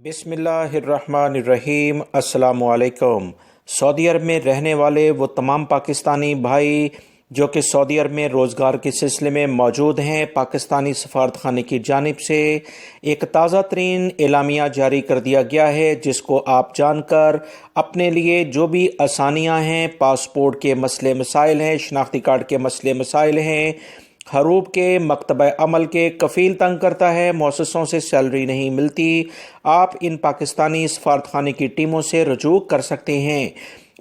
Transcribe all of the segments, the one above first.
बिस्मिल्लाहिर्रहमानिर्रहीम। अस्सलामुअलैकुम। सऊदी अरब में रहने वाले वो तमाम पाकिस्तानी भाई जो कि सऊदी अरब में रोज़गार के सिलसिले में मौजूद हैं, पाकिस्तानी सफारतखाने की जानिब से एक ताज़ा तरीन एलामिया जारी कर दिया गया है, जिसको आप जानकर अपने लिए जो भी आसानियाँ हैं, पासपोर्ट के मसले मसाइल हैं, शनाख्ती कार्ड के मसले मसाइल हैं, हरूब के मकतब अमल के कफ़ील तंग करता है, मौससों से सैलरी नहीं मिलती, आप इन पाकिस्तानी सफारतखाने की टीमों से रजू कर सकते हैं।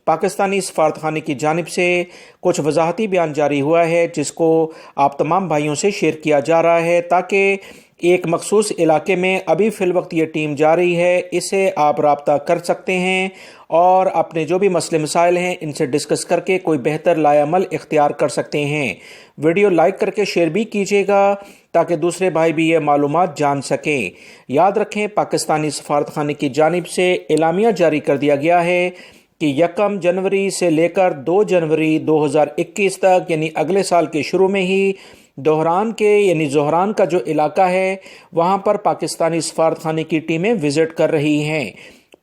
पाकिस्तानी सफारतखाने की जानिब से कुछ वजाहती बयान जारी हुआ है, जिसको आप तमाम भाइयों से शेयर किया जा रहा है ताकि एक मखसूस इलाके में अभी फ़िल वक्त ये टीम जा रही है, इससे आप राब्ता कर सकते हैं और अपने जो भी मसले मसाइल हैं इनसे डिस्कस करके कोई बेहतर लाएअमल इख्तियार कर सकते हैं। वीडियो लाइक करके शेयर भी कीजिएगा ताकि दूसरे भाई भी ये मालूमात जान सकें। याद रखें, पाकिस्तानी सफारतखाने की जानिब से एलामिया जारी कर दिया गया है कि 1 जनवरी से लेकर 2 जनवरी 2021 तक, यानी अगले साल के शुरू में ही दोहरान के यानी जोहरान का जो इलाका है वहाँ पर पाकिस्तानी सफारतखाने की टीमें विज़िट कर रही हैं।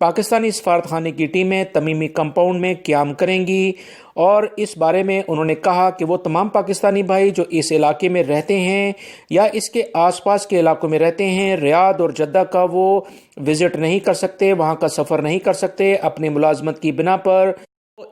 पाकिस्तानी सफारतखाने की टीमें तमीमी कंपाउंड में क़याम करेंगी और इस बारे में उन्होंने कहा कि वो तमाम पाकिस्तानी भाई जो इस इलाके में रहते हैं या इसके आसपास के इलाकों में रहते हैं, रियाद और जद्दा का वो विज़िट नहीं कर सकते, वहाँ का सफ़र नहीं कर सकते अपनी मुलाजमत की बिना पर,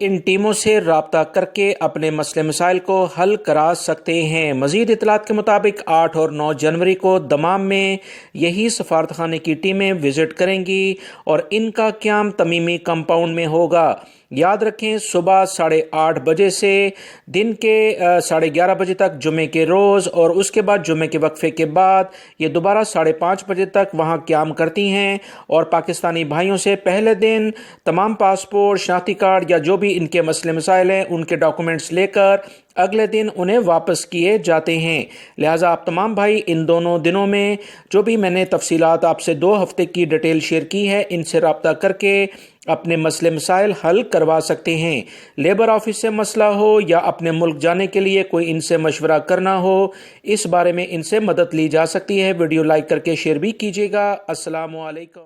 इन टीमों से राब्ता करके अपने मसले मसाइल को हल करा सकते हैं। मज़ीद इतलात के मुताबिक 8 और 9 जनवरी को दमाम में यही सफारतखाने की टीमें विज़िट करेंगी और इनका क़याम तमीमी कंपाउंड में होगा। याद रखें, सुबह 8:30 बजे से दिन के 11:30 बजे तक जुमे के रोज़ और उसके बाद जुमे के वक्फे के बाद ये दोबारा 5:30 बजे तक वहाँ क़याम करती हैं और पाकिस्तानी भाइयों से पहले दिन तमाम पासपोर्ट, शनाख्ती कार्ड या जो भी इनके मसले मसाइल हैं उनके डॉक्यूमेंट्स लेकर अगले दिन उन्हें वापस किए जाते हैं। लिहाजा आप तमाम भाई इन दोनों दिनों में जो भी मैंने तफसीलात आपसे 2 हफ्ते की डिटेल शेयर की है, इनसे राब्ता करके अपने मसले मसाइल हल करवा सकते हैं। लेबर ऑफिस से मसला हो या अपने मुल्क जाने के लिए कोई इनसे मशवरा करना हो, इस बारे में इनसे मदद ली जा सकती है। वीडियो लाइक करके शेयर भी कीजिएगा। अस्सलामु अलैकुम।